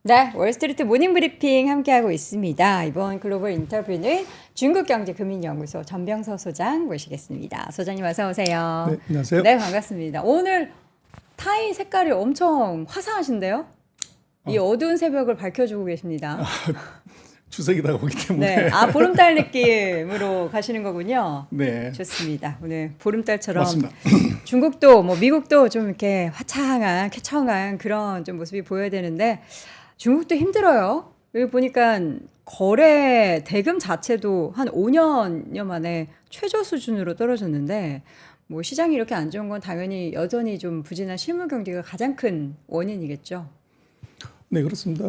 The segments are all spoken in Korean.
네, 월스트리트 모닝 브리핑 함께하고 있습니다. 이번 글로벌 인터뷰는 중국경제금융연구소 전병서 소장 모시겠습니다. 소장님 어서 오세요. 네, 안녕하세요. 네, 반갑습니다. 오늘 타이 색깔이 엄청 화사하신데요? 이 어두운 새벽을 밝혀주고 계십니다. 추석이 다가오기 때문에. 네, 보름달 느낌으로 가시는 거군요. 네. 좋습니다. 오늘 보름달처럼 맞습니다. 중국도 미국도 좀 이렇게 화창한 쾌청한 그런 좀 모습이 보여야 되는데 중국도 힘들어요. 여기 보니까 거래 대금 자체도 한 5년여 만에 최저 수준으로 떨어졌는데 시장이 이렇게 안 좋은 건 당연히 여전히 좀 부진한 실물 경기가 가장 큰 원인이겠죠. 네, 그렇습니다.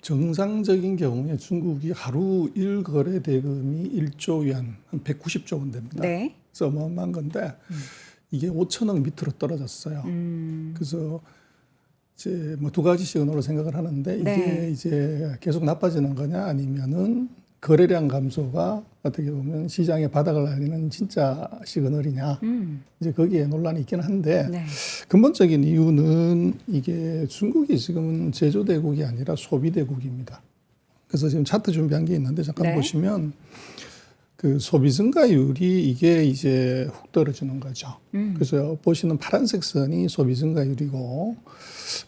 정상적인 경우에 중국이 하루 일거래 대금이 1조 위안, 한 190조 원 됩니다. 네. 그래서 어마어마한 건데 이게 5천억 밑으로 떨어졌어요. 그래서 이제 두 가지 시그널로 생각을 하는데 이게 네. 이제 계속 나빠지는 거냐 아니면은 거래량 감소가 어떻게 보면 시장의 바닥을 알리는 진짜 시그널이냐. 이제 거기에 논란이 있긴 한데 네. 근본적인 이유는 이게 중국이 지금은 제조대국이 아니라 소비대국입니다. 그래서 지금 차트 준비한 게 있는데 잠깐 네. 보시면 그 소비 증가율이 이게 이제 훅 떨어지는 거죠. 그래서 보시는 파란색 선이 소비 증가율이고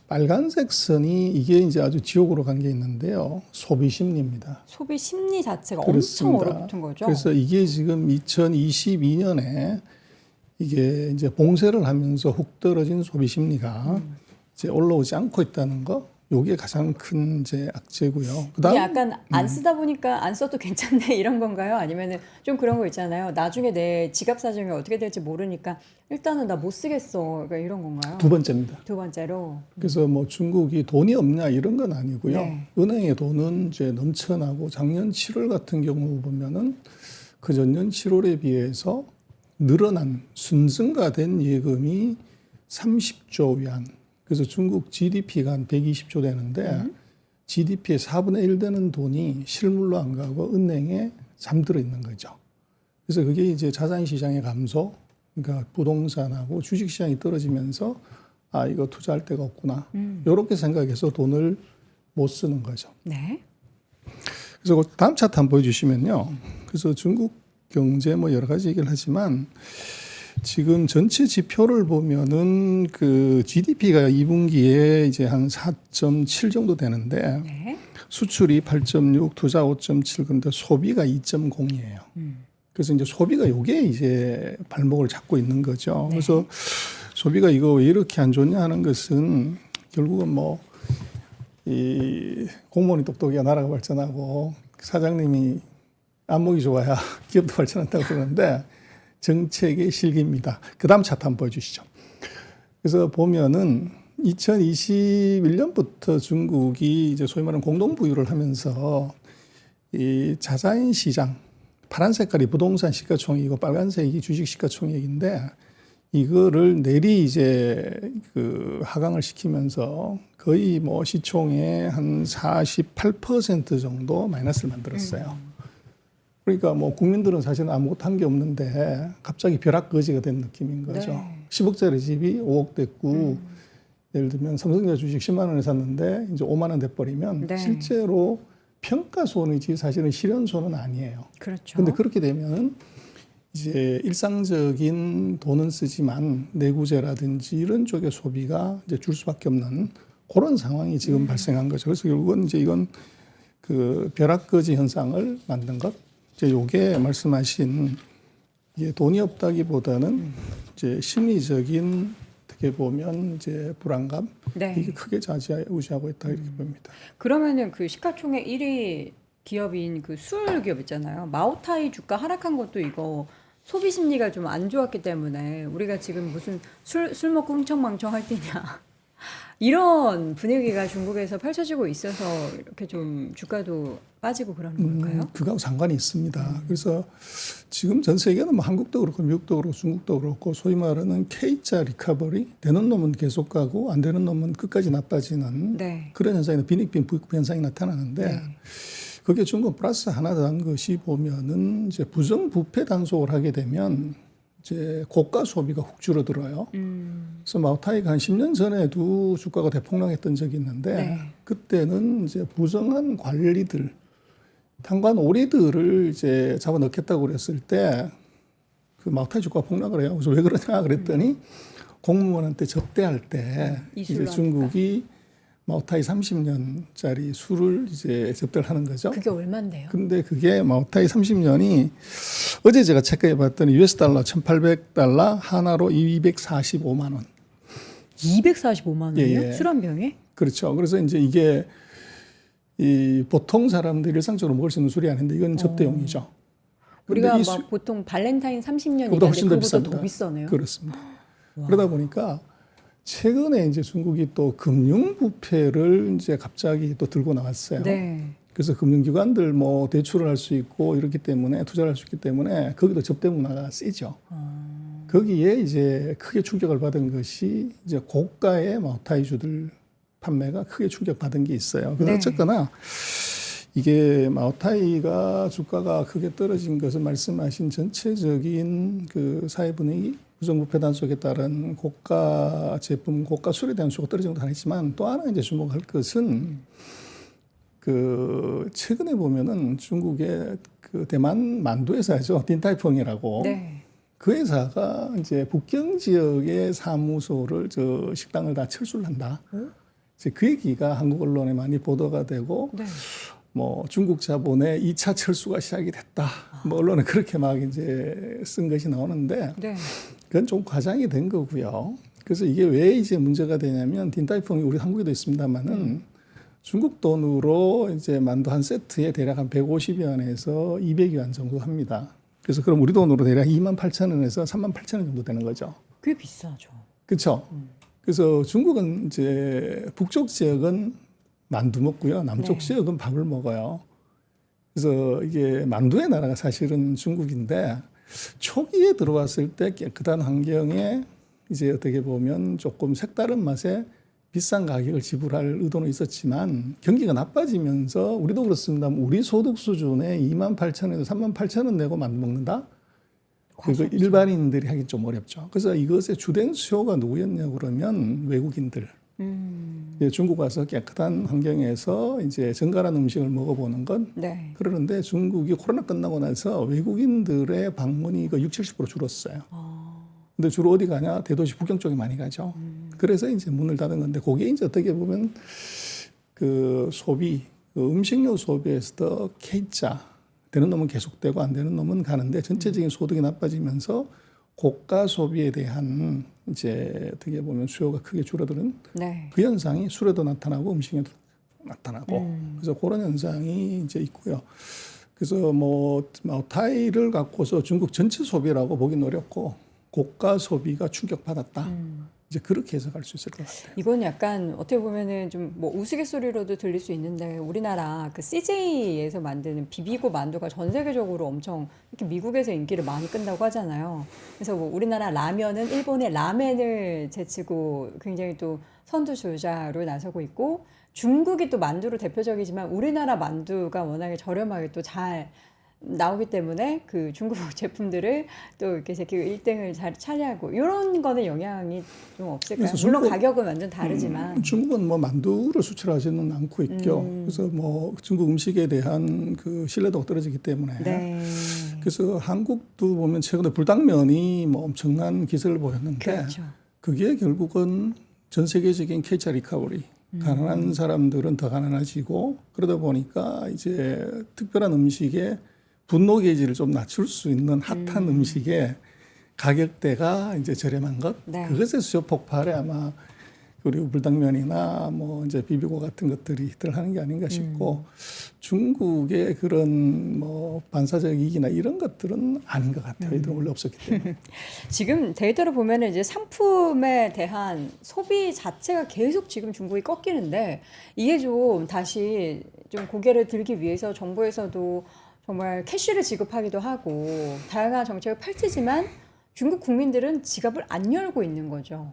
빨간색 선이 이게 이제 아주 지옥으로 간 게 있는데요. 소비 심리입니다. 소비 심리 자체가 그렇습니다. 엄청 얼어붙은 거죠. 그래서 이게 지금 2022년에 이게 이제 봉쇄를 하면서 훅 떨어진 소비 심리가 이제 올라오지 않고 있다는 거, 요게 가장 큰 이제 악재고요. 이게 약간 안 쓰다 보니까 안 써도 괜찮네 이런 건가요? 아니면은 좀 그런 거 있잖아요. 나중에 내 지갑 사정이 어떻게 될지 모르니까 일단은 나 못 쓰겠어. 그러니까 이런 건가요? 두 번째입니다. 두 번째로. 그래서 중국이 돈이 없냐 이런 건 아니고요. 네. 은행에 돈은 이제 넘쳐나고 작년 7월 같은 경우 보면은 그 전년 7월에 비해서 늘어난 순증가된 예금이 30조 위안. 그래서 중국 GDP가 한 120조 되는데 GDP의 4분의 1 되는 돈이 실물로 안 가고 은행에 잠들어 있는 거죠. 그래서 그게 이제 자산시장의 감소, 그러니까 부동산하고 주식시장이 떨어지면서 이거 투자할 데가 없구나. 이렇게 생각해서 돈을 못 쓰는 거죠. 네. 그래서 그 다음 차트 한번 보여주시면요. 그래서 중국 경제 여러 가지 얘기를 하지만 지금 전체 지표를 보면은 그 GDP가 2분기에 이제 한 4.7 정도 되는데 네. 수출이 8.6, 투자 5.7, 그런데 소비가 2.0이에요. 그래서 이제 소비가 요게 이제 발목을 잡고 있는 거죠. 네. 그래서 소비가 이거 왜 이렇게 안 좋냐 하는 것은 결국은 이 공무원이 똑똑해야 나라가 발전하고 사장님이 안목이 좋아야 기업도 발전한다고 그러는데 정책의 실기입니다. 그 다음 차트 한번 보여주시죠. 그래서 보면은 2021년부터 중국이 이제 소위 말하는 공동부유를 하면서 이 자산 시장, 파란 색깔이 부동산 시가총액이고 빨간색이 주식 시가총액인데 이거를 내리 이제 하강을 시키면서 거의 시총의 한 48% 정도 마이너스를 만들었어요. 그러니까 국민들은 사실 아무것도 한 게 없는데 갑자기 벼락거지가 된 느낌인 거죠. 네. 10억짜리 집이 5억 됐고 예를 들면 삼성전자 주식 10만 원에 샀는데 이제 5만 원 돼버리면 네. 실제로 평가손이지 사실은 실현손은 아니에요. 그렇죠. 그런데 그렇게 되면 이제 일상적인 돈은 쓰지만 내구재라든지 이런 쪽의 소비가 이제 줄 수밖에 없는 그런 상황이 지금 발생한 거죠. 그래서 결국은 이제 이건 그 벼락거지 현상을 만든 것. 이제 요게 말씀하신 이게 돈이 없다기보다는 이제 심리적인 어떻게 보면 이제 불안감 네. 이게 크게 좌지우지하고 있다 이렇게 봅니다. 그러면은 그 시가총액 1위 기업인 그 술 기업 있잖아요. 마오타이 주가 하락한 것도 이거 소비 심리가 좀 안 좋았기 때문에 우리가 지금 무슨 술 먹고 흥청망청 할 때냐. 이런 분위기가 중국에서 펼쳐지고 있어서 이렇게 좀 주가도 빠지고 그러는 걸까요? 그거하고 상관이 있습니다. 그래서 지금 전 세계는 한국도 그렇고 미국도 그렇고 중국도 그렇고 소위 말하는 K자 리커버리 되는 놈은 계속 가고 안 되는 놈은 끝까지 나빠지는 네. 그런 그런 현상이 빈익빈 부익부 현상이 나타나는데 네. 그게 중국 플러스 하나 더한 것이 보면은 이제 부정부패 단속을 하게 되면 이제 고가 소비가 훅 줄어들어요. 그래서 마오타이가 한 10년 전에도 주가가 대폭락했던 적이 있는데 네. 그때는 이제 부정한 관리들, 탄관 오리들을 이제 잡아 넣겠다고 그랬을 때 그 마오타이 주가가 폭락을 해요. 그래서 왜 그러냐 그랬더니 공무원한테 접대할 때 이제 이술로 중국이 마오타이 30년짜리 술을 이제 접대를 하는 거죠. 그게 얼마인데요? 근데 그게 마오타이 30년이 어제 제가 체크해 봤더니 US 달러 1,800달러 하나로 245만 원. 245만 원이요? 예, 예. 술 한 병에? 그렇죠. 그래서 이제 이게 이 보통 사람들이 일상적으로 먹을 수 있는 술이 아닌데 이건 접대용이죠. 근데 우리가 이 막 보통 발렌타인 30년 그보다 이런데 훨씬 더 그보다 비쌉니다. 더 비싸네요. 그렇습니다. 그러다 보니까 최근에 이제 중국이 또 금융 부패를 이제 갑자기 또 들고 나왔어요. 네. 그래서 금융기관들 뭐 대출을 할 수 있고 이렇기 때문에 투자를 할 수 있기 때문에 거기도 접대 문화가 세죠. 거기에 이제 크게 충격을 받은 것이 이제 고가의 마오타이주들 판매가 크게 충격받은 게 있어요. 근데 네. 어쨌거나 이게 마오타이가 주가가 크게 떨어진 것은 말씀하신 전체적인 그 사회 분위기, 부정부패 단속에 따른 고가 제품, 고가 술에 대한 수요가 떨어진 것도 아니지만 또 하나 이제 주목할 것은 그 최근에 보면은 중국의 그 대만 만두 회사죠, 딘타이펑이라고. 네. 그 회사가 이제 북경 지역의 사무소를 저 식당을 다 철수를 한다. 이제 그 얘기가 한국 언론에 많이 보도가 되고 네. 뭐 중국 자본의 2차 철수가 시작이 됐다. 뭐 언론에 그렇게 막 이제 쓴 것이 나오는데 네. 그건 좀 과장이 된 거고요. 그래서 이게 왜 이제 문제가 되냐면 딘타이펑이 우리 한국에도 있습니다만은 중국 돈으로 이제 만두 한 세트에 대략 한 150위안에서 200위안 정도 합니다. 그래서 그럼 우리 돈으로 대략 28,000원에서 38,000원 정도 되는 거죠. 꽤 비싸죠. 그렇죠. 그래서 중국은 이제 북쪽 지역은 만두 먹고요. 남쪽 네. 지역은 밥을 먹어요. 그래서 이게 만두의 나라가 사실은 중국인데 초기에 들어왔을 때 깨끗한 환경에 이제 어떻게 보면 조금 색다른 맛에 비싼 가격을 지불할 의도는 있었지만 경기가 나빠지면서 우리도 그렇습니다. 우리 소득 수준에 28,000원에서 38,000원 내고 만두 먹는다? 그거 일반인들이 하기 좀 어렵죠. 그래서 이것의 주된 수요가 누구였냐 그러면 외국인들. 중국 와서 깨끗한 환경에서 이제 정갈한 음식을 먹어보는 건 네. 그러는데 중국이 코로나 끝나고 나서 외국인들의 방문이 그 60~70% 줄었어요. 근데 주로 어디 가냐? 대도시 북경 쪽에 많이 가죠. 그래서 이제 문을 닫은 건데 그게 이제 어떻게 보면 그 소비, 그 음식료 소비에서 K자 되는 놈은 계속되고 안 되는 놈은 가는데 전체적인 소득이 나빠지면서 고가 소비에 대한 이제 어떻게 보면 수요가 크게 줄어드는 네. 그 현상이 술에도 나타나고 음식에도 나타나고 그래서 그런 현상이 이제 있고요. 그래서 뭐 마오타이를 갖고서 중국 전체 소비라고 보기는 어렵고 고가 소비가 충격받았다. 이제 그렇게 해석할 수 있을 것 같아요. 이건 약간 어떻게 보면은 좀 뭐 우스갯소리로도 들릴 수 있는데 우리나라 그 CJ에서 만드는 비비고 만두가 전 세계적으로 엄청 이렇게 미국에서 인기를 많이 끈다고 하잖아요. 그래서 뭐 우리나라 라면은 일본의 라멘을 제치고 굉장히 또 선두주자로 나서고 있고 중국이 또 만두로 대표적이지만 우리나라 만두가 워낙에 저렴하게 또 잘 나오기 때문에 그 중국 제품들을 또 이렇게 제끼고 1등을 잘 차지하고 이런 거는 영향이 좀 없을까요? 그래서 물론 중국- 가격은 완전 다르지만 중국은 뭐 만두를 수출하지는 않고 있죠. 그래서 뭐 중국 음식에 대한 그 신뢰도가 떨어지기 때문에. 네. 그래서 한국도 보면 최근에 불당면이 뭐 엄청난 기세를 보였는데 그렇죠. 그게 결국은 전 세계적인 K자 리커버리. 가난한 사람들은 더 가난해지고 그러다 보니까 이제 특별한 음식에 분노 게이지를 좀 낮출 수 있는 핫한 음식의 가격대가 이제 저렴한 것, 네. 그것의 수요 폭발에 아마 그리고 불당면이나 뭐 이제 비비고 같은 것들이 들어가는 게 아닌가 싶고 중국의 그런 뭐 반사적 이익이나 이런 것들은 아닌 것 같아요. 이들은 원래 없었기 때문에. 지금 데이터를 보면은 이제 상품에 대한 소비 자체가 계속 지금 중국이 꺾이는데 이게 좀 다시 좀 고개를 들기 위해서 정부에서도 정말 캐시를 지급하기도 하고 다양한 정책을 펼치지만 중국 국민들은 지갑을 안 열고 있는 거죠.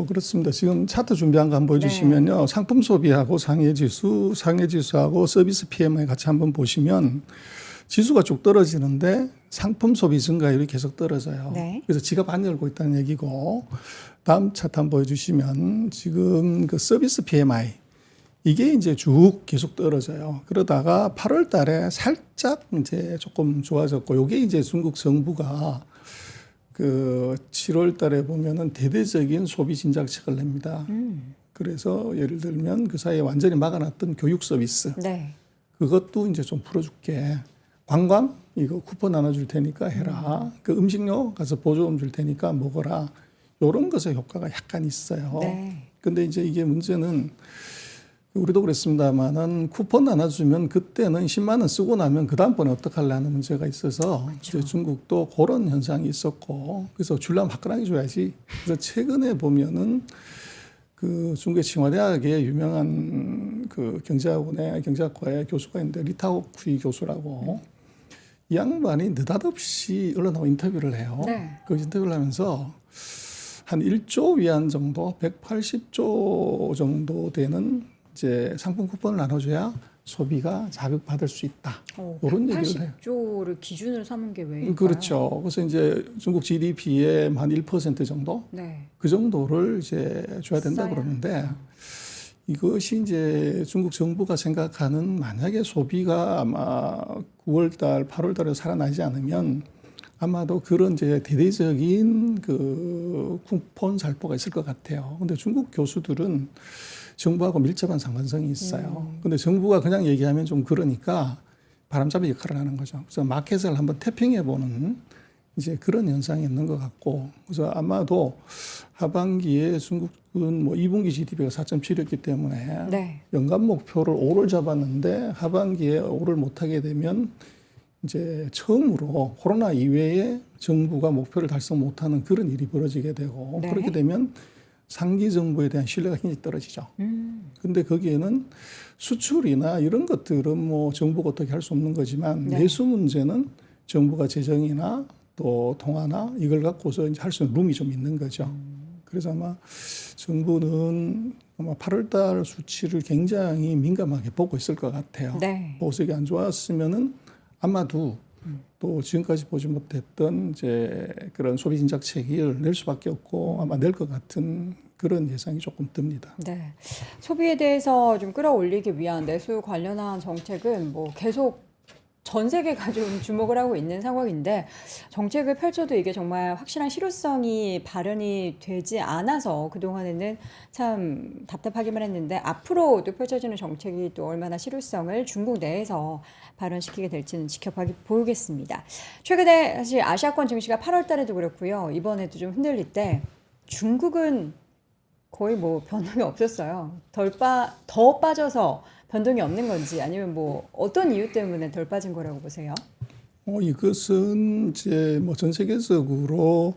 그렇습니다. 지금 차트 준비한 거 한번 보여주시면요. 상품 소비하고 상해지수하고 서비스 PMI 같이 한번 보시면 지수가 쭉 떨어지는데 상품 소비 증가율이 계속 떨어져요. 네. 그래서 지갑 안 열고 있다는 얘기고, 다음 차트 한번 보여주시면 지금 그 서비스 PMI 이게 이제 쭉 계속 떨어져요. 그러다가 8월 달에 살짝 이제 조금 좋아졌고, 요게 이제 중국 정부가 그 7월 달에 보면은 대대적인 소비 진작책을 냅니다. 그래서 예를 들면 그 사이에 완전히 막아놨던 교육 서비스, 네. 그것도 이제 좀 풀어줄게. 관광 이거 쿠폰 나눠줄 테니까 해라. 그 음식료 가서 보조금 줄 테니까 먹어라. 이런 것의 효과가 약간 있어요. 네. 근데 이제 이게 문제는 우리도 그랬습니다만은 쿠폰 나눠주면 그때는 10만 원 쓰고 나면 그 다음번에 어떡할래 하는 문제가 있어서 이제 중국도 그런 현상이 있었고, 그래서 줄라면 화끈하게 줘야지. 그래서 최근에 보면은 그 중국의 칭화대학의 유명한 그 경제학과의 교수가 있는데 리타오쿠이 교수라고, 이 양반이 느닷없이 언론하고 인터뷰를 해요. 네. 그 인터뷰를 하면서 한 1조 위안 정도, 180조 정도 되는 이제 상품 쿠폰을 나눠줘야 소비가 자극받을 수 있다. 이런 얘기를 해요. 80조를 기준으로 삼은 게 왜일까요? 그렇죠. 그래서 이제 중국 GDP의 한 1% 정도, 네. 그 정도를 이제 줘야 된다 써야. 그러는데, 이것이 이제 중국 정부가 생각하는 만약에 소비가 아마 9월 달, 8월 달에 살아나지 않으면 아마도 그런 이제 대대적인 그 쿠폰 살포가 있을 것 같아요. 근데 중국 교수들은 정부하고 밀접한 상관성이 있어요. 근데 정부가 그냥 얘기하면 좀 그러니까 바람잡이 역할을 하는 거죠. 그래서 마켓을 한번 태핑해보는 이제 그런 현상이 있는 것 같고, 그래서 아마도 하반기에 중국은 뭐 2분기 GDP가 4.7이었기 때문에 네. 연간 목표를 5를 잡았는데 하반기에 5를 못하게 되면 이제 처음으로 코로나 이외에 정부가 목표를 달성 못하는 그런 일이 벌어지게 되고, 네. 그렇게 되면 상기 정부에 대한 신뢰가 굉장히 떨어지죠. 근데 거기에는 수출이나 이런 것들은 뭐 정부가 어떻게 할 수 없는 거지만, 네. 내수 문제는 정부가 재정이나 또 통화나 이걸 갖고서 이제 할 수 있는 룸이 좀 있는 거죠. 그래서 아마 정부는 아마 8월 달 수치를 굉장히 민감하게 보고 있을 것 같아요. 네. 보석이 안 좋았으면은 아마도 또 지금까지 보지 못했던 이제 그런 소비 진작책을 낼 수밖에 없고 아마 낼 것 같은 그런 예상이 조금 듭니다. 네. 소비에 대해서 좀 끌어올리기 위한 내수 관련한 정책은 뭐 계속 전 세계가 좀 주목을 하고 있는 상황인데, 정책을 펼쳐도 이게 정말 확실한 실효성이 발현이 되지 않아서 그동안에는 참 답답하기만 했는데, 앞으로 또 펼쳐지는 정책이 또 얼마나 실효성을 중국 내에서 발현시키게 될지는 지켜보겠습니다. 최근에 사실 아시아권 증시가 8월 달에도 그렇고요. 이번에도 좀 흔들릴 때 중국은 거의 뭐 변동이 없었어요. 더 빠져서 변동이 없는 건지, 아니면 뭐 어떤 이유 때문에 덜 빠진 거라고 보세요? 이것은 이제 뭐 전 세계적으로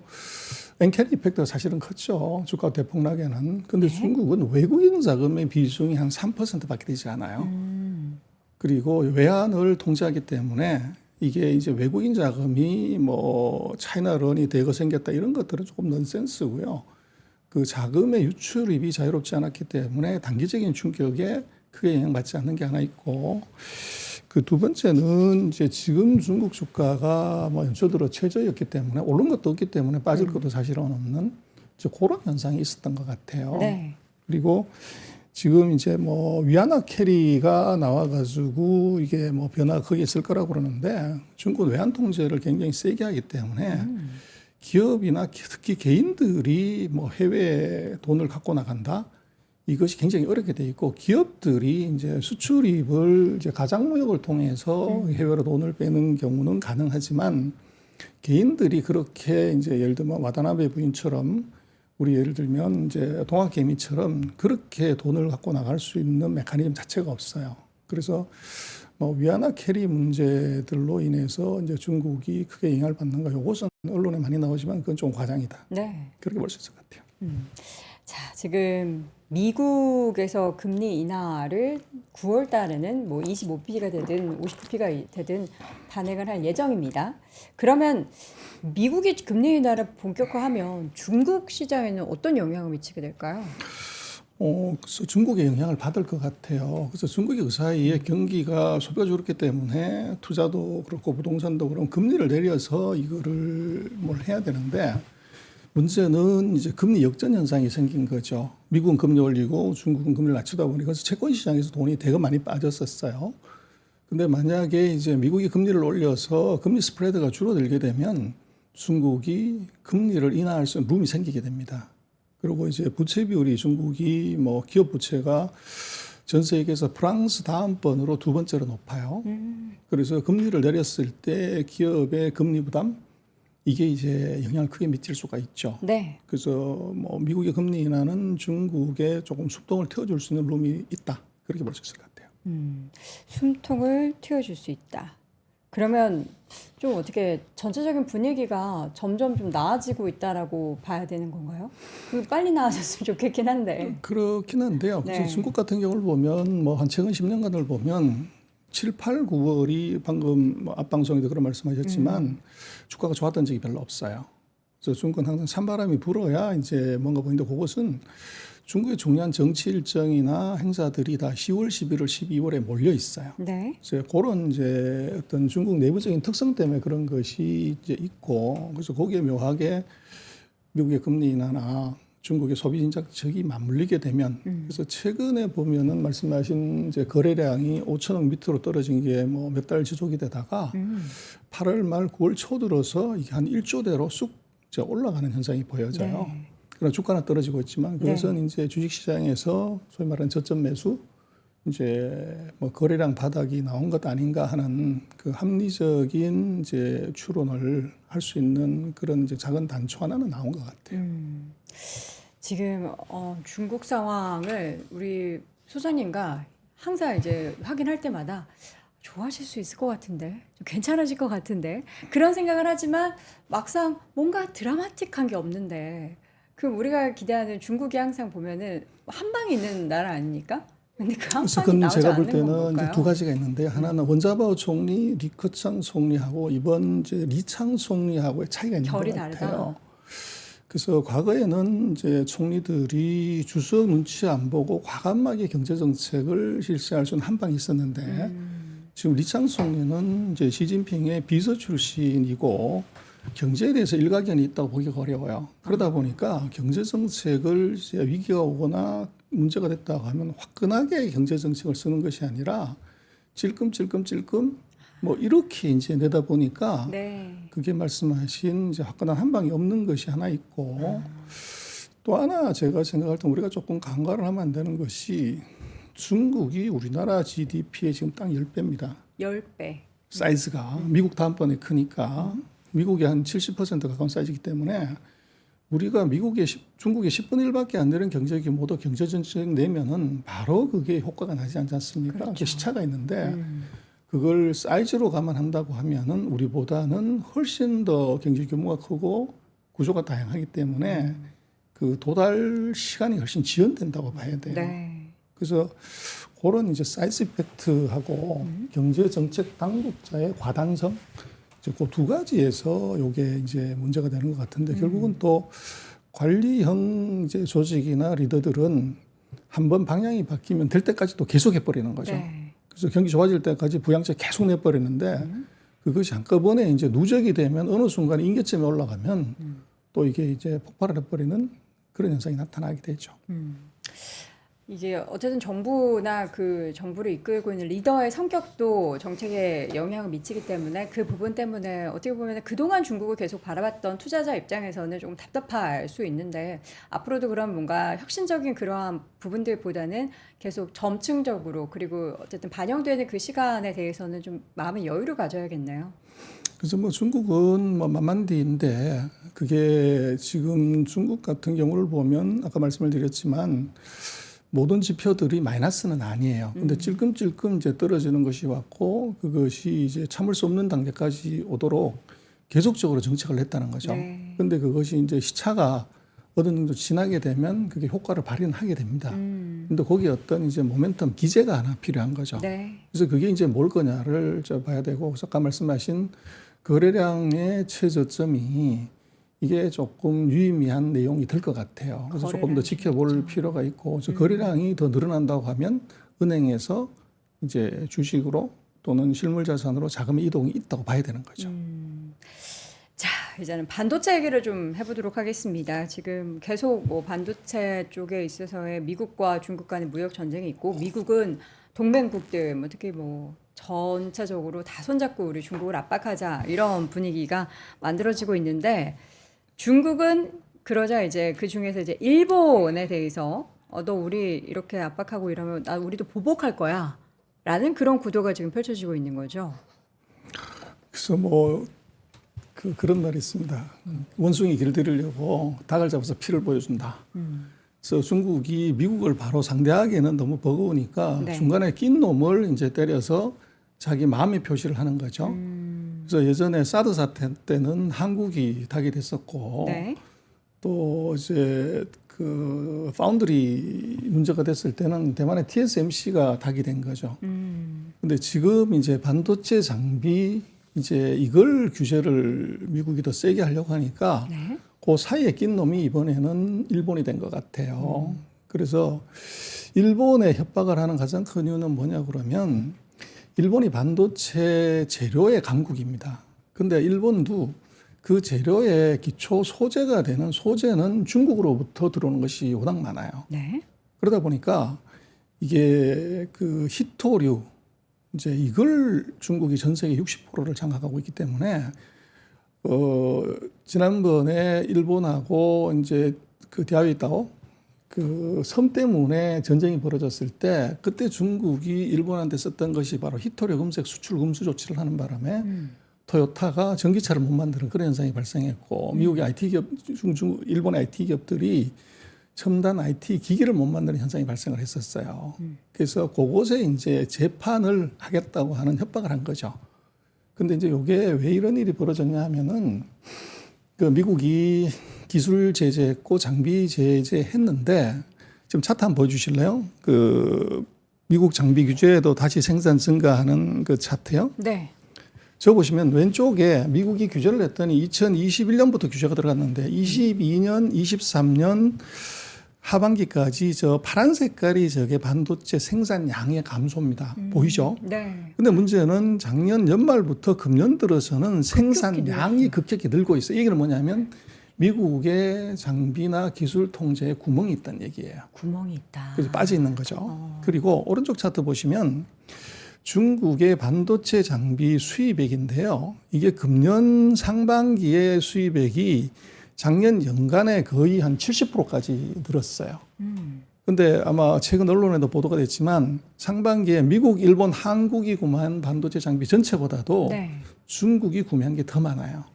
엔캐리 이펙트가 사실은 컸죠. 주가 대폭락에는. 근데 중국은 외국인 자금의 비중이 한 3%밖에 되지 않아요. 그리고 외환을 통제하기 때문에 이게 이제 외국인 자금이 뭐 차이나런이 대거 생겼다 이런 것들은 조금 넌센스고요. 그 자금의 유출입이 자유롭지 않았기 때문에 단기적인 충격에 크게 영향받지 않는 게 하나 있고, 그 두 번째는 이제 지금 중국 주가가 뭐 연초 들어 최저였기 때문에 오른 것도 없기 때문에 빠질 것도 사실은 없는 이제 그런 현상이 있었던 것 같아요. 네. 그리고 지금 이제 뭐 위안화 캐리가 나와가지고 이게 뭐 변화가 거기에 있을 거라고 그러는데, 중국 외환 통제를 굉장히 세게 하기 때문에 기업이나 특히 개인들이 뭐 해외에 돈을 갖고 나간다, 이것이 굉장히 어렵게 돼 있고, 기업들이 이제 수출입을 이제 가장무역을 통해서 해외로 돈을 빼는 경우는 가능하지만, 개인들이 그렇게 이제 예를 들면 와다나베 부인처럼 우리 예를 들면 이제 동학개미처럼 그렇게 돈을 갖고 나갈 수 있는 메커니즘 자체가 없어요. 그래서 뭐 위안화 캐리 문제들로 인해서 이제 중국이 크게 영향을 받는 거, 요것은 언론에 많이 나오지만 그건 좀 과장이다. 네. 그렇게 볼 수 있을 것 같아요. 자, 지금 미국에서 금리 인하를 9월 달에는 뭐 25bp가 되든 50bp가 되든 단행을 할 예정입니다. 그러면 미국이 금리 인하를 본격화하면 중국 시장에는 어떤 영향을 미치게 될까요? 그래서 중국의 영향을 받을 것 같아요. 그래서 중국이 그 사이에 경기가 소비가 줄었기 때문에 투자도 그렇고 부동산도 그렇고 금리를 내려서 이거를 뭘 해야 되는데 문제는 이제 금리 역전 현상이 생긴 거죠. 미국은 금리 올리고 중국은 금리를 낮추다 보니까 그래서 채권 시장에서 돈이 되게 많이 빠졌었어요. 근데 만약에 이제 미국이 금리를 올려서 금리 스프레드가 줄어들게 되면 중국이 금리를 인하할 수 있는 룸이 생기게 됩니다. 그리고 이제 부채 비율이 중국이 뭐 기업 부채가 전 세계에서 프랑스 다음번으로 두 번째로 높아요. 그래서 금리를 내렸을 때 기업의 금리 부담 이게 이제 영향을 크게 미칠 수가 있죠. 네. 그래서 뭐 미국의 금리 인하는 중국에 조금 숨통을 트여줄 수 있는 룸이 있다. 그렇게 볼 수 있을 것 같아요. 숨통을 틔워줄 수 있다. 그러면 좀 어떻게 전체적인 분위기가 점점 좀 나아지고 있다라고 봐야 되는 건가요? 그 빨리 나아졌으면 좋겠긴 한데. 그렇긴 한데요. 네. 그래서 중국 같은 경우를 보면 뭐 한 최근 10년간을 보면 7, 8, 9월이 방금 뭐 앞방송에도 그런 말씀하셨지만 주가가 좋았던 적이 별로 없어요. 그래서 중국은 항상 찬바람이 불어야 이제 뭔가 보이는데 그것은 중국의 중요한 정치 일정이나 행사들이 다 10월, 11월, 12월에 몰려 있어요. 네. 그래서 그런 이제 어떤 중국 내부적인 특성 때문에 그런 것이 이제 있고 그래서 거기에 묘하게 미국의 금리 인하나 중국의 소비 진작적이 맞물리게 되면 그래서 최근에 보면은 말씀하신 이제 거래량이 5천억 밑으로 떨어진 게 뭐 몇 달 지속이 되다가 8월 말 9월 초 들어서 이게 한 1조대로 쑥 이제 올라가는 현상이 보여져요. 네. 그러나 주가는 떨어지고 있지만 그것은 이제 주식시장에서 소위 말하는 저점 매수 이제 뭐 거래량 바닥이 나온 것 아닌가 하는 그 합리적인 이제 추론을 할 수 있는 그런 이제 작은 단초 하나는 나온 것 같아요. 지금 중국 상황을 우리 소장님과 항상 이제 확인할 때마다 좋아하실 수 있을 것 같은데, 좀 괜찮아질 것 같은데 그런 생각을 하지만 막상 뭔가 드라마틱한 게 없는데 그럼 우리가 기대하는 중국이 항상 보면은 한 방이 있는 나라 아닙니까? 근데 그 한 그래서 방이 그건 나오지 제가 볼 않는 때는 건 이제 뭘까요? 두 가지가 있는데 하나는 원자바오 총리, 리커창 총리하고 이번 이제 리창 총리하고의 차이가 있는 것 결이 같아요. 다르다. 그래서 과거에는 이제 총리들이 주석 눈치 안 보고 과감하게 경제 정책을 실시할 수 있는 한 방이 있었는데 지금 리창 총리는 이제 시진핑의 비서 출신이고 경제에 대해서 일가견이 있다고 보기가 어려워요. 그러다 보니까 경제 정책을 이제 위기가 오거나 문제가 됐다고 하면 화끈하게 경제 정책을 쓰는 것이 아니라 찔끔찔끔찔끔 뭐 이렇게 이제 내다 보니까 네. 그게 말씀하신 이제 화끈한 한 방이 없는 것이 하나 있고 또 하나 제가 생각할 때 우리가 조금 간과를 하면 안 되는 것이 중국이 우리나라 GDP의 지금 딱 10배입니다. 10배. 사이즈가 미국 다음번에 크니까 미국이 한 70% 가까운 사이즈이기 때문에 우리가 중국의 10분의 1밖에 안 되는 경제 규모도 경제 정책 내면은 바로 그게 효과가 나지 않지 않습니까? 그렇죠. 그 시차가 있는데 그걸 사이즈로 감안한다고 하면은 우리보다는 훨씬 더 경제 규모가 크고 구조가 다양하기 때문에 그 도달 시간이 훨씬 지연된다고 봐야 돼요. 네. 그래서 그런 이제 사이즈 이펙트하고 경제 정책 당국자의 과단성 이제 그 두 가지에서 요게 이제 문제가 되는 것 같은데 결국은 또 관리형 이제 조직이나 리더들은 한번 방향이 바뀌면 될 때까지 또 계속 해버리는 거죠. 네. 그래서 경기 좋아질 때까지 부양책 계속 내버리는데 그것이 한꺼번에 이제 누적이 되면 어느 순간 임계점에 올라가면 또 이게 이제 폭발을 해버리는 그런 현상이 나타나게 되죠. 이게 어쨌든 정부나 그 정부를 이끌고 있는 리더의 성격도 정책에 영향을 미치기 때문에 그 부분 때문에 어떻게 보면 그동안 중국을 계속 바라봤던 투자자 입장에서는 조금 답답할 수 있는데 앞으로도 그런 뭔가 혁신적인 그러한 부분들보다는 계속 점층적으로 그리고 어쨌든 반영되는 그 시간에 대해서는 좀 마음의 여유를 가져야겠네요. 그래서 뭐 중국은 뭐 만만디인데 그게 지금 중국 같은 경우를 보면 아까 말씀을 드렸지만 모든 지표들이 마이너스는 아니에요. 근데 찔끔찔끔 이제 떨어지는 것이 왔고 그것이 이제 참을 수 없는 단계까지 오도록 계속적으로 정책을 했다는 거죠. 네. 근데 그것이 이제 시차가 어느 정도 지나게 되면 그게 효과를 발휘는 하게 됩니다. 근데 거기에 어떤 이제 모멘텀 기제가 하나 필요한 거죠. 네. 그래서 그게 이제 뭘 거냐를 봐야 되고, 그래서 아까 말씀하신 거래량의 최저점이 이게 조금 유의미한 내용이 될 것 같아요. 그래서 조금 더 지켜볼 필요가 있고, 거래량이 더 늘어난다고 하면 은행에서 이제 주식으로 또는 실물 자산으로 자금의 이동이 있다고 봐야 되는 거죠. 자, 이제는 반도체 얘기를 좀 해보도록 하겠습니다. 지금 계속 뭐 반도체 쪽에 있어서의 미국과 중국 간의 무역 전쟁이 있고, 미국은 동맹국들, 뭐 특히 뭐 전체적으로 다 손잡고 우리 중국을 압박하자 이런 분위기가 만들어지고 있는데, 중국은 그러자 이제 그 중에서 이제 일본에 대해서 너 우리 이렇게 압박하고 이러면 우리도 보복할 거야라는 그런 구도가 지금 펼쳐지고 있는 거죠. 그래서 뭐 그런 말이 있습니다. 원숭이 길들이려고 닭을 잡아서 피를 보여준다. 그래서 중국이 미국을 바로 상대하기에는 너무 버거우니까 네. 중간에 낀 놈을 이제 때려서 자기 마음의 표시를 하는 거죠. 그래서 예전에 사드 사태 때는 한국이 닭이 됐었고, 네. 또 이제 그 파운드리 문제가 됐을 때는 대만의 TSMC가 닭이 된 거죠. 근데 지금 이제 반도체 장비 이제 이걸 규제를 미국이 더 세게 하려고 하니까 네. 그 사이에 낀 놈이 이번에는 일본이 된 것 같아요. 그래서 일본에 협박을 하는 가장 큰 이유는 뭐냐 그러면 일본이 반도체 재료의 강국입니다. 근데 일본도 그 재료의 기초 소재가 되는 소재는 중국으로부터 들어오는 것이 워낙 많아요. 네. 그러다 보니까 이게 그 히토류 이제 이걸 중국이 전 세계 60%를 장악하고 있기 때문에 지난번에 일본하고 이제 그 디아위타오 그 섬 때문에 전쟁이 벌어졌을 때 그때 중국이 일본한테 썼던 것이 바로 히토류 금색 수출 금수 조치를 하는 바람에 토요타가 전기차를 못 만드는 그런 현상이 발생했고 미국의 IT 기업, 일본의 IT 기업들이 첨단 IT 기기를 못 만드는 현상이 발생을 했었어요. 그래서 그곳에 이제 재판을 하겠다고 하는 협박을 한 거죠. 근데 이제 이게 왜 이런 일이 벌어졌냐 하면은 그 미국이 기술 제재했고 장비 제재했는데 지금 차트 한번 보여주실래요? 그 미국 장비 규제도 다시 생산 증가하는 그 차트요. 네. 저 보시면 왼쪽에 미국이 규제를 했더니 2021년부터 규제가 들어갔는데 22년, 23년 하반기까지 저 파란 색깔이 저게 반도체 생산량의 감소입니다. 보이죠? 네. 근데 문제는 작년 연말부터 금년 들어서는 생산량이 급격히 늘고 있어요. 이 얘기는 뭐냐면 미국의 장비나 기술 통제에 구멍이 있다는 얘기예요. 구멍이 있다. 그래서 빠져 있는 거죠. 그리고 오른쪽 차트 보시면 중국의 반도체 장비 수입액인데요. 이게 금년 상반기의 수입액이 작년 연간에 거의 한 70%까지 늘었어요. 근데 아마 최근 언론에도 보도가 됐지만 상반기에 미국, 일본, 한국이 구매한 반도체 장비 전체보다도 네. 중국이 구매한 게 더 많아요.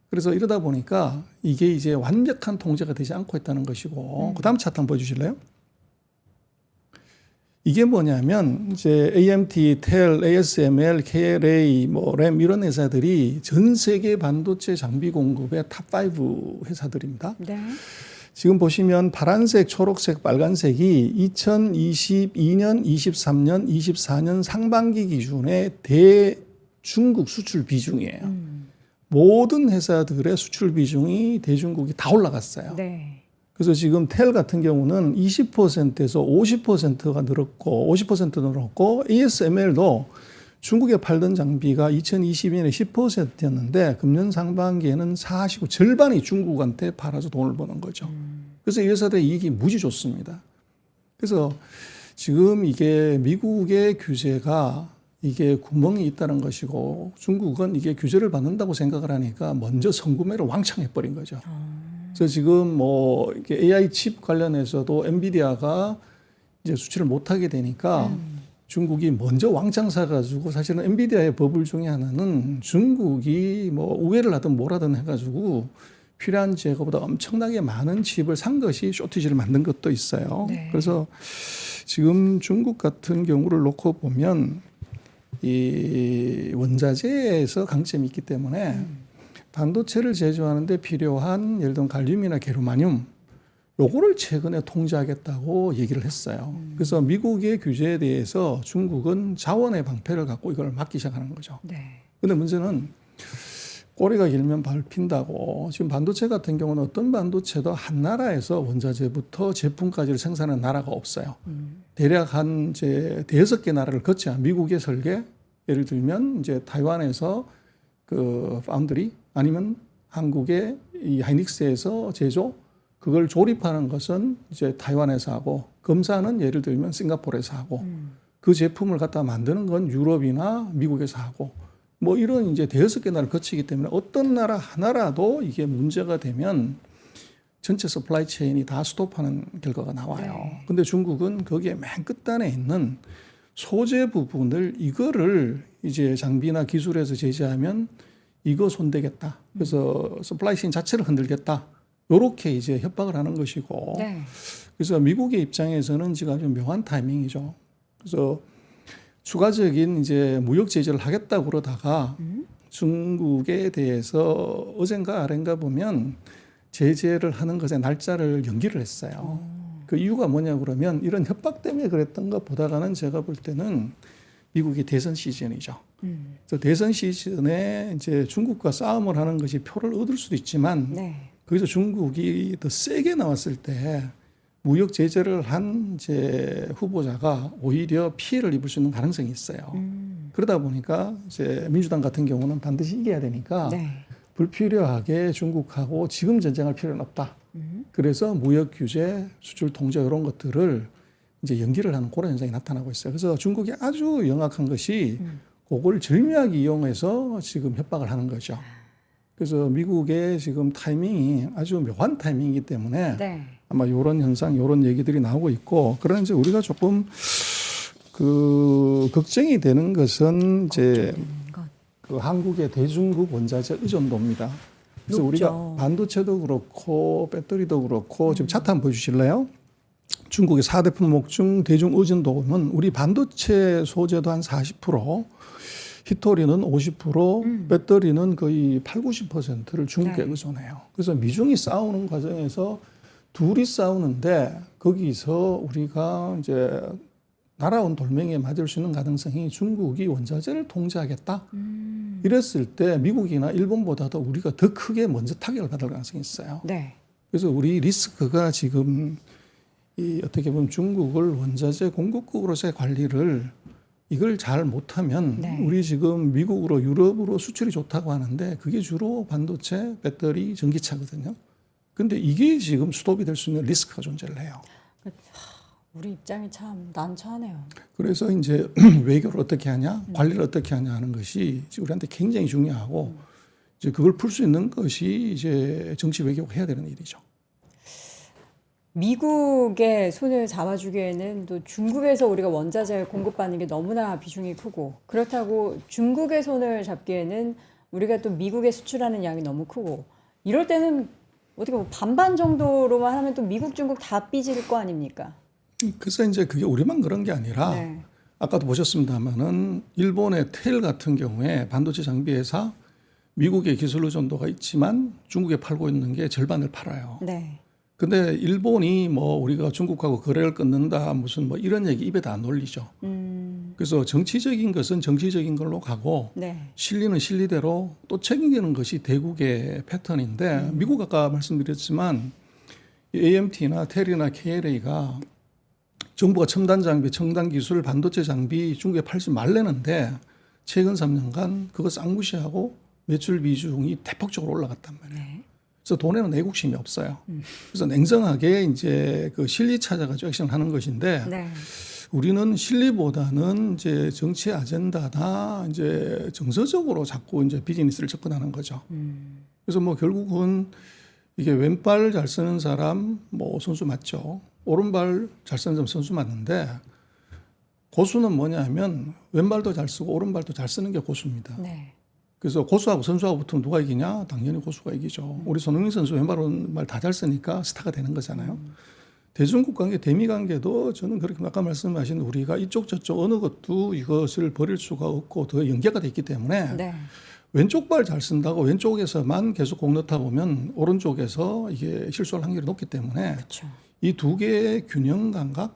그래서 이러다 보니까 이게 이제 완벽한 통제가 되지 않고 있다는 것이고, 그 다음 차트 한번 보여주실래요? 이게 뭐냐면 이제 AMT, TEL, ASML, KLA, 뭐 램 이런 회사들이 전 세계 반도체 장비 공급의 탑5 회사들입니다. 네. 지금 보시면 파란색, 초록색, 빨간색이 2022년, 23년, 24년 상반기 기준의 대중국 수출 비중이에요. 모든 회사들의 수출 비중이 대중국이 다 올라갔어요. 네. 그래서 지금 텔 같은 경우는 20%에서 50%가 늘었고 50% 늘었고 ASML도 중국에 팔던 장비가 2022년에 10%였는데 금년 상반기에는 49, 절반이 중국한테 팔아서 돈을 버는 거죠. 그래서 이 회사들의 이익이 무지 좋습니다. 그래서 지금 이게 미국의 규제가 이게 구멍이 있다는 것이고 중국은 이게 규제를 받는다고 생각을 하니까 먼저 선구매를 왕창 해버린 거죠. 그래서 지금 뭐 이렇게 AI 칩 관련해서도 엔비디아가 이제 수출을 못하게 되니까 중국이 먼저 왕창 사가지고 사실은 엔비디아의 버블 중에 하나는 중국이 뭐 우회를 하든 뭐라든 해가지고 필요한 재고보다 엄청나게 많은 칩을 산 것이 쇼티지를 만든 것도 있어요. 네. 그래서 지금 중국 같은 경우를 놓고 보면 이 원자재에서 강점이 있기 때문에 반도체를 제조하는데 필요한 예를 들면 갈륨이나 게르마늄 요거를 최근에 통제하겠다고 얘기를 했어요. 그래서 미국의 규제에 대해서 중국은 자원의 방패를 갖고 이걸 막기 시작하는 거죠. 네. 근데 문제는 꼬리가 길면 밟힌다고. 지금 반도체 같은 경우는 어떤 반도체도 한 나라에서 원자재부터 제품까지를 생산하는 나라가 없어요. 대략 한 이제 대여섯 개 나라를 거쳐야 미국의 설계, 예를 들면 이제 타이완에서 그 파운드리 아니면 한국의 이 하이닉스에서 제조, 그걸 조립하는 것은 이제 타이완에서 하고, 검사는 예를 들면 싱가포르에서 하고, 그 제품을 갖다 만드는 건 유럽이나 미국에서 하고, 뭐 이런 이제 대여섯 개 나라를 거치기 때문에 어떤 나라 하나라도 이게 문제가 되면 전체 서플라이 체인이 다 스톱하는 결과가 나와요. 네. 근데 중국은 거기에 맨 끝단에 있는 소재 부분을 이거를 이제 장비나 기술에서 제재하면 이거 손대겠다. 그래서 서플라이 체인 자체를 흔들겠다. 요렇게 이제 협박을 하는 것이고. 네. 그래서 미국의 입장에서는 지금 아주 묘한 타이밍이죠. 그래서 추가적인 이제 무역 제재를 하겠다고 그러다가 중국에 대해서 어젠가 아ren가 보면 제재를 하는 것에 날짜를 연기를 했어요. 그 이유가 뭐냐 그러면 이런 협박 때문에 그랬던 것보다는 제가 볼 때는 미국이 대선 시즌이죠. 그래서 대선 시즌에 이제 중국과 싸움을 하는 것이 표를 얻을 수도 있지만 네. 거기서 중국이 더 세게 나왔을 때 무역 제재를 한 이제 후보자가 오히려 피해를 입을 수 있는 가능성이 있어요. 그러다 보니까 이제 민주당 같은 경우는 반드시 이겨야 되니까 네. 불필요하게 중국하고 지금 전쟁할 필요는 없다. 그래서 무역 규제, 수출 통제 이런 것들을 이제 연기를 하는 그런 현상이 나타나고 있어요. 그래서 중국이 아주 영악한 것이 그걸 절묘하게 이용해서 지금 협박을 하는 거죠. 그래서 미국의 지금 타이밍이 아주 묘한 타이밍이기 때문에 네. 아마 이런 현상, 이런 얘기들이 나오고 있고, 그러나 이제 우리가 조금 그 걱정이 되는 것은 이제 그 한국의 대중국 원자재 의존도입니다. 그래서 높죠. 우리가 반도체도 그렇고 배터리도 그렇고 지금 차트 한번 보여주실래요? 중국의 4대 품목 중 대중 의존도는 우리 반도체 소재도 한 40%, 히토리는 50%, 배터리는 거의 8, 90%를 중국에 네. 의존해요. 그래서 미중이 싸우는 과정에서 둘이 싸우는데 거기서 우리가 이제 날아온 돌멩이에 맞을 수 있는 가능성이 중국이 원자재를 통제하겠다. 이랬을 때 미국이나 일본보다도 우리가 더 크게 먼저 타격을 받을 가능성이 있어요. 네. 그래서 우리 리스크가 지금 이 어떻게 보면 중국을 원자재 공급국으로서의 관리를 이걸 잘 못하면 네. 우리 지금 미국으로 유럽으로 수출이 좋다고 하는데 그게 주로 반도체, 배터리, 전기차거든요. 근데 이게 지금 스톱이 될 수 있는 리스크가 존재를 해요. 우리 입장이 참 난처하네요. 그래서 이제 외교를 어떻게 하냐, 관리를 어떻게 하냐 하는 것이 우리한테 굉장히 중요하고 이제 그걸 풀 수 있는 것이 이제 정치 외교가 해야 되는 일이죠. 미국의 손을 잡아주기에는 또 중국에서 우리가 원자재를 공급받는 게 너무나 비중이 크고, 그렇다고 중국의 손을 잡기에는 우리가 또 미국에 수출하는 양이 너무 크고, 이럴 때는 어떻게 뭐 반반 정도로만 하면 또 미국, 중국 다 삐질 거 아닙니까? 그래서 이제 그게 우리만 그런 게 아니라 네. 아까도 보셨습니다만은 일본의 텔 같은 경우에 반도체 장비 회사 미국의 기술 의존도가 있지만 중국에 팔고 있는 게 절반을 팔아요. 네. 근데 일본이 뭐 우리가 중국하고 거래를 끊는다 무슨 뭐 이런 얘기 입에다 안 올리죠. 그래서 정치적인 것은 정치적인 걸로 가고 네. 실리는 실리대로 또 책임지는 것이 대국의 패턴인데 미국 아까 말씀드렸지만 AMT나 텔이나 KLA가 정부가 첨단 장비, 첨단 기술, 반도체 장비 중국에 팔지 말라는데 최근 3년간 그거 쌍무시하고 매출 비중이 대폭적으로 올라갔단 말이에요. 네. 그래서 돈에는 내국심이 없어요. 그래서 냉정하게 이제 그 실리 찾아가지고 액션을 하는 것인데 네. 우리는 실리보다는 이제 정치 아젠다나 이제 정서적으로 자꾸 이제 비즈니스를 접근하는 거죠. 그래서 뭐 결국은 이게 왼발 잘 쓰는 사람 뭐 선수 맞죠. 오른발 잘 쓰는 사람 선수 맞는데 고수는 뭐냐면 왼발도 잘 쓰고 오른발도 잘 쓰는 게 고수입니다. 네. 그래서 고수하고 선수하고 붙으면 누가 이기냐? 당연히 고수가 이기죠. 우리 손흥민 선수 왼발 오른발 다 잘 쓰니까 스타가 되는 거잖아요. 대중국 관계, 대미 관계도 저는 그렇게 아까 말씀하신 우리가 이쪽 저쪽 어느 것도 이것을 버릴 수가 없고 더 연계가 돼 있기 때문에 네. 왼쪽 발 잘 쓴다고 왼쪽에서만 계속 공 넣다 보면 오른쪽에서 이게 실수할 확률이 높기 때문에 그렇죠. 이 두 개의 균형 감각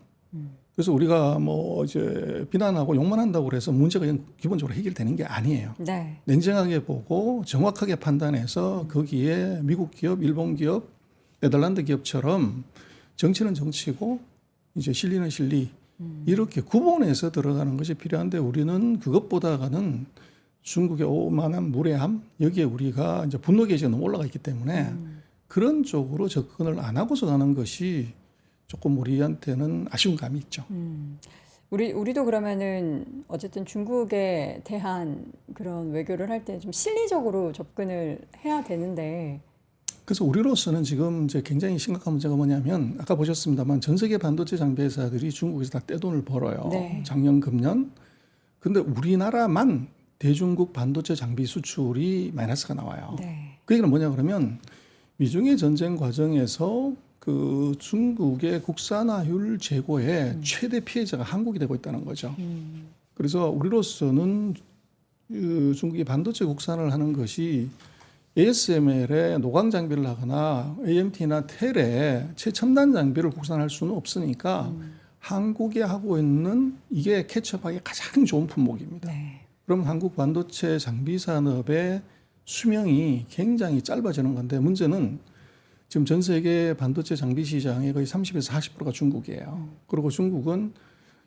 그래서 우리가 뭐 이제 비난하고 욕만 한다고 그래서 문제가 기본적으로 해결되는 게 아니에요. 네. 냉정하게 보고 정확하게 판단해서 거기에 미국 기업, 일본 기업, 네덜란드 기업처럼 정치는 정치고 이제 실리는 실리 이렇게 구분해서 들어가는 것이 필요한데 우리는 그것보다는 중국의 오만한 무례함 여기에 우리가 이제 분노 게이지가 너무 올라가 있기 때문에 그런 쪽으로 접근을 안 하고서 가는 것이 조금 우리한테는 아쉬운 감이 있죠. 우리도 그러면은 어쨌든 중국에 대한 그런 외교를 할 때 좀 실리적으로 접근을 해야 되는데. 그래서 우리로서는 지금 이제 굉장히 심각한 문제가 뭐냐면 아까 보셨습니다만 전 세계 반도체 장비 회사들이 중국에서 다 떼돈을 벌어요. 네. 작년 금년. 근데 우리나라만 대중국 반도체 장비 수출이 마이너스가 나와요. 네. 그 얘기는 뭐냐 그러면 미중의 전쟁 과정에서 그 중국의 국산화율 제고의 최대 피해자가 한국이 되고 있다는 거죠. 그래서 우리로서는 그 중국이 반도체 국산을 하는 것이 ASML에 노광 장비를 하거나 AMT나 텔에 최첨단 장비를 국산할 수는 없으니까 한국이 하고 있는 이게 캐치업하기 가장 좋은 품목입니다. 네. 그럼 한국 반도체 장비 산업의 수명이 굉장히 짧아지는 건데 문제는 지금 전 세계 반도체 장비 시장의 거의 30에서 40%가 중국이에요. 그리고 중국은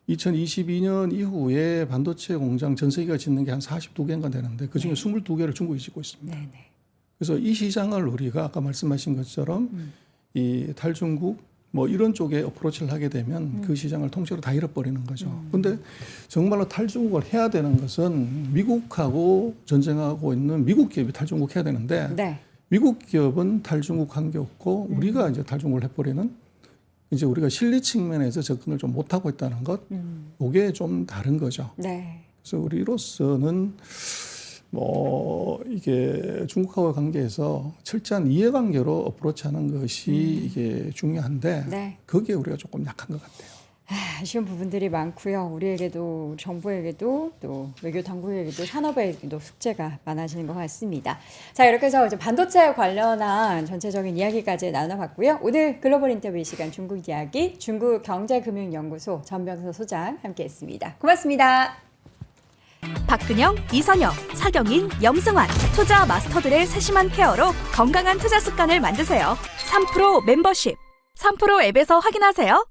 2022년 이후에 반도체 공장 전 세계가 짓는 게 한 42개인가 되는데 그중에 22개를 중국이 짓고 있습니다. 네. 그래서 이 시장을 우리가 아까 말씀하신 것처럼 이 탈중국 뭐 이런 쪽에 어프로치를 하게 되면 그 시장을 통째로 다 잃어버리는 거죠. 근데 정말로 탈중국을 해야 되는 것은 미국하고 전쟁하고 있는 미국 기업이 탈중국 해야 되는데 네. 미국 기업은 탈중국 한 게 없고 우리가 이제 탈중국을 해버리는 이제 우리가 실리 측면에서 접근을 좀 못하고 있다는 것, 그게 좀 다른 거죠. 네. 그래서 우리로서는 뭐 이게 중국하고의 관계에서 철저한 이해관계로 어프로치하는 것이 이게 중요한데 네. 거기에 우리가 조금 약한 것 같아요. 아쉬운 부분들이 많고요. 우리에게도 우리 정부에게도 또 외교 당국에게도 산업에게도 숙제가 많아지는 것 같습니다. 자, 이렇게 해서 이제 반도체 관련한 전체적인 이야기까지 나눠봤고요. 오늘 글로벌 인터뷰 이 시간 중국 이야기 중국경제금융연구소 전병서 소장 함께했습니다. 고맙습니다. 박근영, 이선영, 사경인, 염승환 투자 마스터들의 세심한 케어로 건강한 투자 습관을 만드세요. 3프로 멤버십 3프로 앱에서 확인하세요.